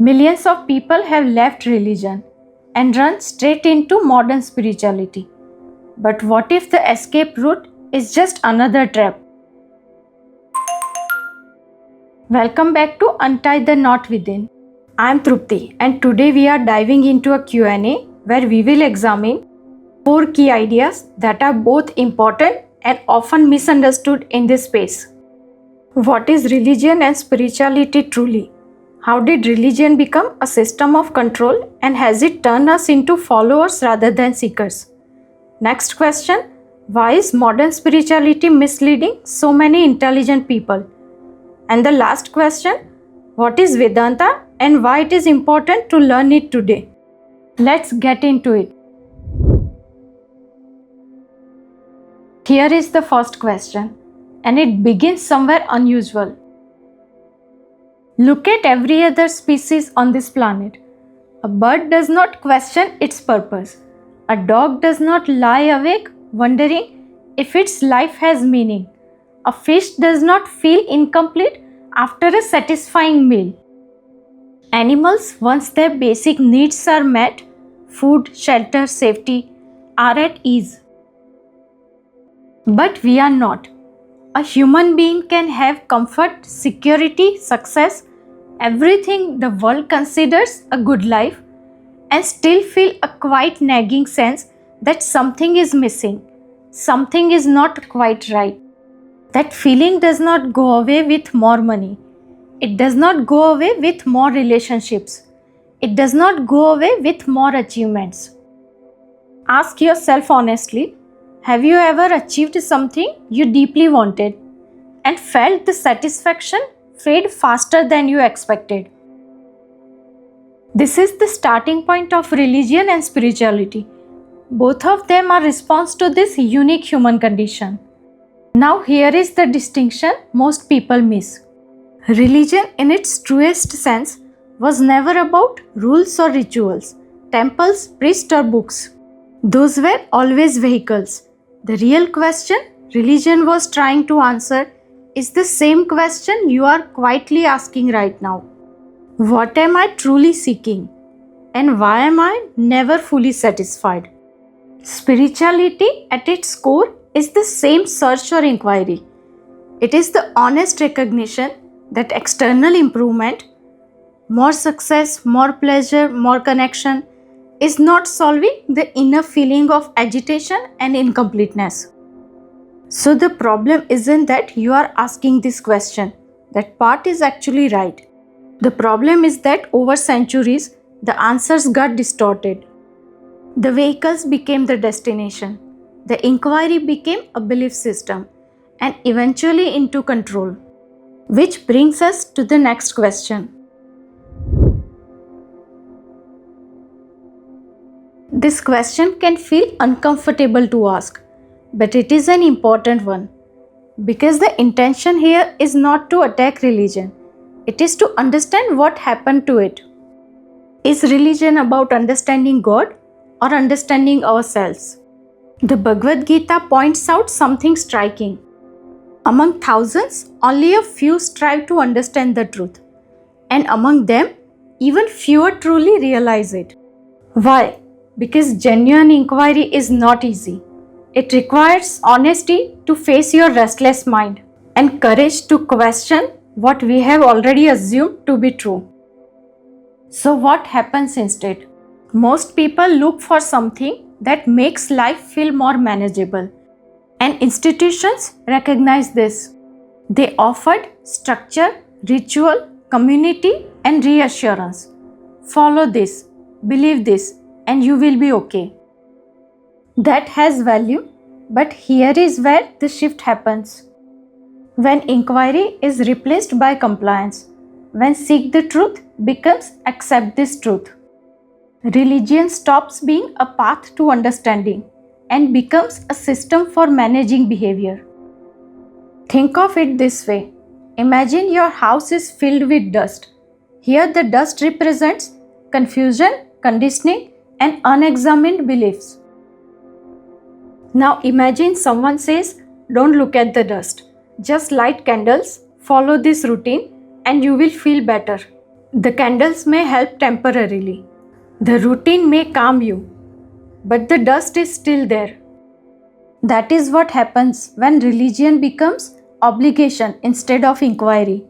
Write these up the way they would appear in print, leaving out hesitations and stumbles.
Millions of people have left religion and run straight into modern spirituality. But what if the escape route is just another trap? Welcome back to Untie the Knot Within. I am Trupti and today we are diving into a Q&A where we will examine 4 key ideas that are both important and often misunderstood in this space. What is religion and spirituality truly? How did religion become a system of control and has it turned us into followers rather than seekers? Next question, why is modern spirituality misleading so many intelligent people? And the last question, what is Vedanta and why it is important to learn it today? Let's get into it. Here is the first question, and it begins somewhere unusual. Look at every other species on this planet. A bird does not question its purpose. A dog does not lie awake wondering if its life has meaning. A fish does not feel incomplete after a satisfying meal. Animals, once their basic needs are met, food, shelter, safety, are at ease. But we are not. A human being can have comfort, security, success, everything the world considers a good life, and still feel a quite nagging sense that something is missing, something is not quite right. That feeling does not go away with more money. It does not go away with more relationships. It does not go away with more achievements. Ask yourself honestly, have you ever achieved something you deeply wanted and felt the satisfaction fade faster than you expected? This is the starting point of religion and spirituality. Both of them are response to this unique human condition. Now here is the distinction most people miss. Religion in its truest sense was never about rules or rituals, temples, priests or books. Those were always vehicles. The real question religion was trying to answer is the same question you are quietly asking right now. What am I truly seeking? And why am I never fully satisfied? Spirituality at its core is the same search or inquiry. It is the honest recognition that external improvement, more success, more pleasure, more connection, is not solving the inner feeling of agitation and incompleteness. So the problem isn't that you are asking this question. That part is actually right. The problem is that over centuries, the answers got distorted. The vehicles became the destination. The inquiry became a belief system and eventually into control. Which brings us to the next question. This question can feel uncomfortable to ask, but it is an important one because the intention here is not to attack religion. It is to understand what happened to it. Is religion about understanding God or understanding ourselves? The Bhagavad Gita points out something striking. Among thousands, only a few strive to understand the truth, and among them, even fewer truly realize it. Why? Because genuine inquiry is not easy. It requires honesty to face your restless mind and courage to question what we have already assumed to be true. So what happens instead? Most people look for something that makes life feel more manageable. And institutions recognize this. They offered structure, ritual, community, and reassurance. Follow this, believe this, and you will be okay. That has value, but here is where the shift happens. When inquiry is replaced by compliance, when seek the truth becomes accept this truth. Religion stops being a path to understanding and becomes a system for managing behavior. Think of it this way. Imagine your house is filled with dust. Here the dust represents confusion, conditioning, and unexamined beliefs. Now imagine someone says, don't look at the dust. Just light candles, follow this routine, and you will feel better. The candles may help temporarily. The routine may calm you, but the dust is still there. That is what happens when religion becomes obligation instead of inquiry.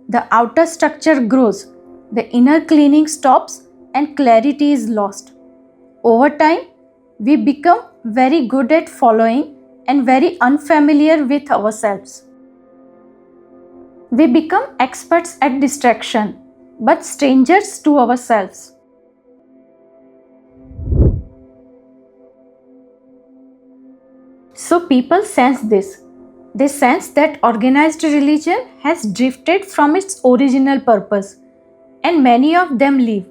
The outer structure grows, the inner cleaning stops, and clarity is lost. Over time, we become very good at following and very unfamiliar with ourselves. We become experts at distraction, but strangers to ourselves. So people sense this. They sense that organized religion has drifted from its original purpose, and many of them leave.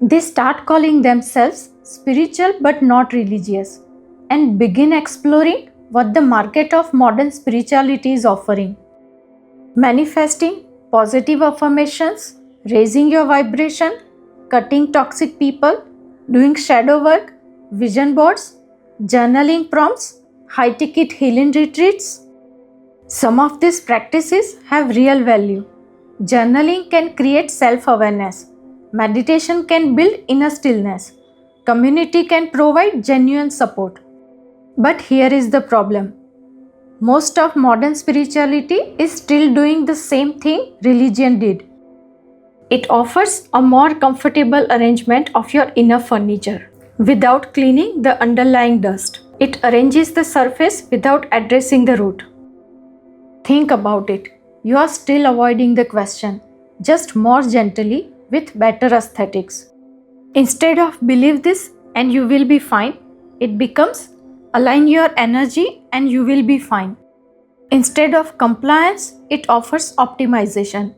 They start calling themselves spiritual but not religious, and begin exploring what the market of modern spirituality is offering. Manifesting, positive affirmations, raising your vibration, cutting toxic people, doing shadow work, vision boards, journaling prompts, high ticket healing retreats. Some of these practices have real value. Journaling can create self awareness. Meditation can build inner stillness. Community can provide genuine support. But here is the problem. Most of modern spirituality is still doing the same thing religion did. It offers a more comfortable arrangement of your inner furniture without cleaning the underlying dust. It arranges the surface without addressing the root. Think about it. You are still avoiding the question, just more gently with better aesthetics. Instead of believe this and you will be fine, it becomes align your energy and you will be fine. Instead of compliance, it offers optimization.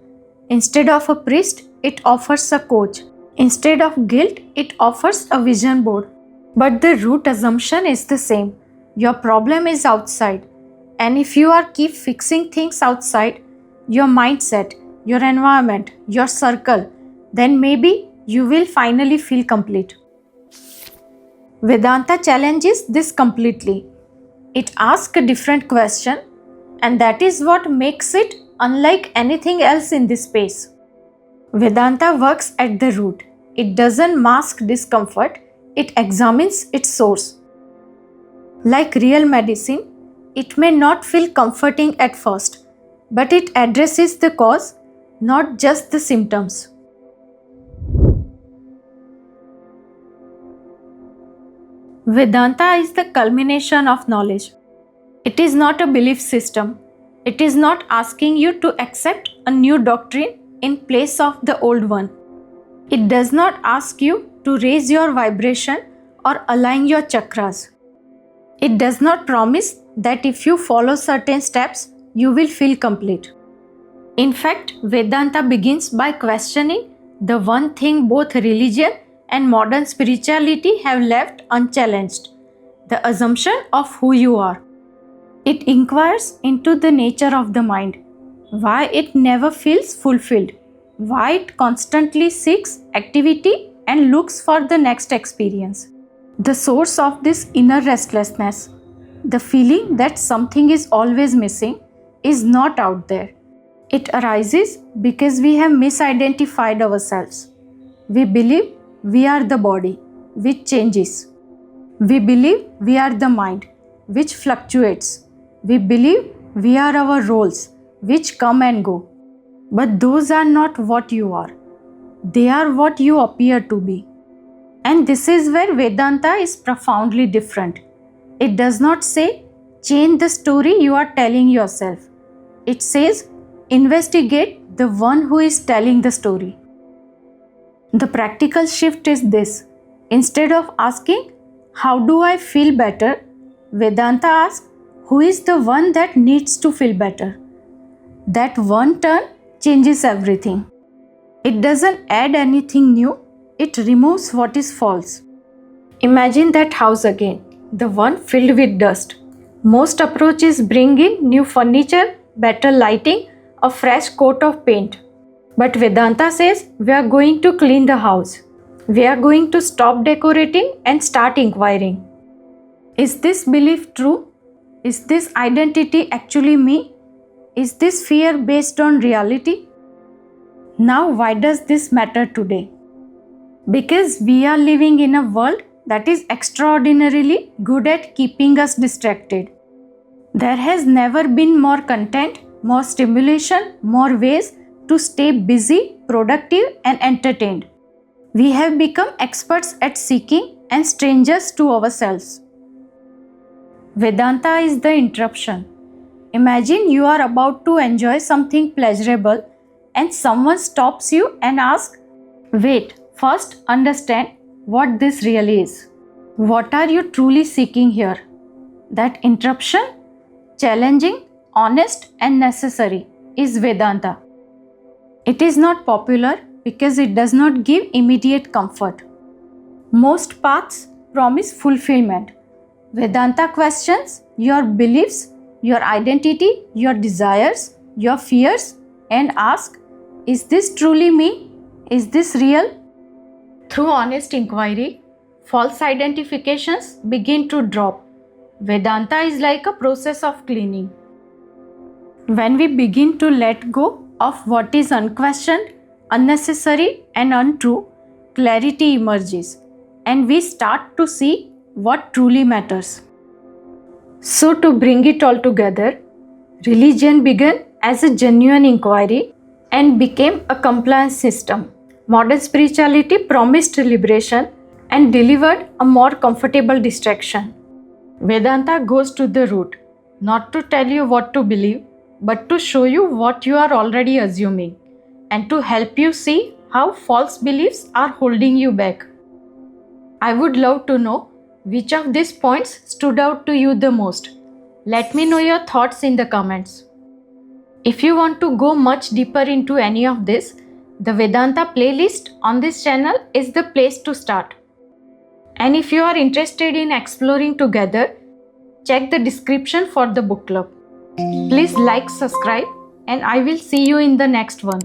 Instead of a priest, it offers a coach. Instead of guilt, it offers a vision board. But the root assumption is the same. Your problem is outside. And if you are keep fixing things outside, your mindset, your environment, your circle, then maybe you will finally feel complete. Vedanta challenges this completely. It asks a different question, and that is what makes it unlike anything else in this space. Vedanta works at the root. It doesn't mask discomfort, it examines its source. Like real medicine, it may not feel comforting at first, but it addresses the cause, not just the symptoms. Vedanta is the culmination of knowledge. It is not a belief system. It is not asking you to accept a new doctrine in place of the old one. It does not ask you to raise your vibration or align your chakras. It does not promise that if you follow certain steps, you will feel complete. In fact, Vedanta begins by questioning the one thing both religion and modern spirituality have left unchallenged: the assumption of who you are. It inquires into the nature of the mind, why it never feels fulfilled, why it constantly seeks activity and looks for the next experience. The source of this inner restlessness, the feeling that something is always missing, is not out there. It arises because we have misidentified ourselves. We believe we are the body, which changes. We believe we are the mind, which fluctuates. We believe we are our roles, which come and go. But those are not what you are. They are what you appear to be. And this is where Vedanta is profoundly different. It does not say, change the story you are telling yourself. It says, investigate the one who is telling the story. The practical shift is this. Instead of asking, how do I feel better? Vedanta asks, who is the one that needs to feel better? That one turn changes everything. It doesn't add anything new, it removes what is false. Imagine that house again, the one filled with dust. Most approaches bring in new furniture, better lighting, a fresh coat of paint. But Vedanta says we are going to clean the house. We are going to stop decorating and start inquiring. Is this belief true? Is this identity actually me? Is this fear based on reality? Now, why does this matter today? Because we are living in a world that is extraordinarily good at keeping us distracted. There has never been more content, more stimulation, more ways to stay busy, productive, and entertained. We have become experts at seeking and strangers to ourselves. Vedanta is the interruption. Imagine you are about to enjoy something pleasurable and someone stops you and asks, "Wait, first understand what this really is. What are you truly seeking here?" That interruption, challenging, honest, and necessary, is Vedanta. It is not popular because it does not give immediate comfort. Most paths promise fulfillment. Vedanta questions your beliefs, your identity, your desires, your fears, and asks, "Is this truly me? Is this real?" Through honest inquiry, false identifications begin to drop. Vedanta is like a process of cleaning. When we begin to let go of what is unquestioned, unnecessary, and untrue, clarity emerges, and we start to see what truly matters. So, to bring it all together, religion began as a genuine inquiry and became a compliance system. Modern spirituality promised liberation and delivered a more comfortable distraction. Vedanta goes to the root, not to tell you what to believe, but to show you what you are already assuming and to help you see how false beliefs are holding you back. I would love to know which of these points stood out to you the most. Let me know your thoughts in the comments. If you want to go much deeper into any of this, the Vedanta playlist on this channel is the place to start. And if you are interested in exploring together, check the description for the book club. Please like, subscribe, and I will see you in the next one.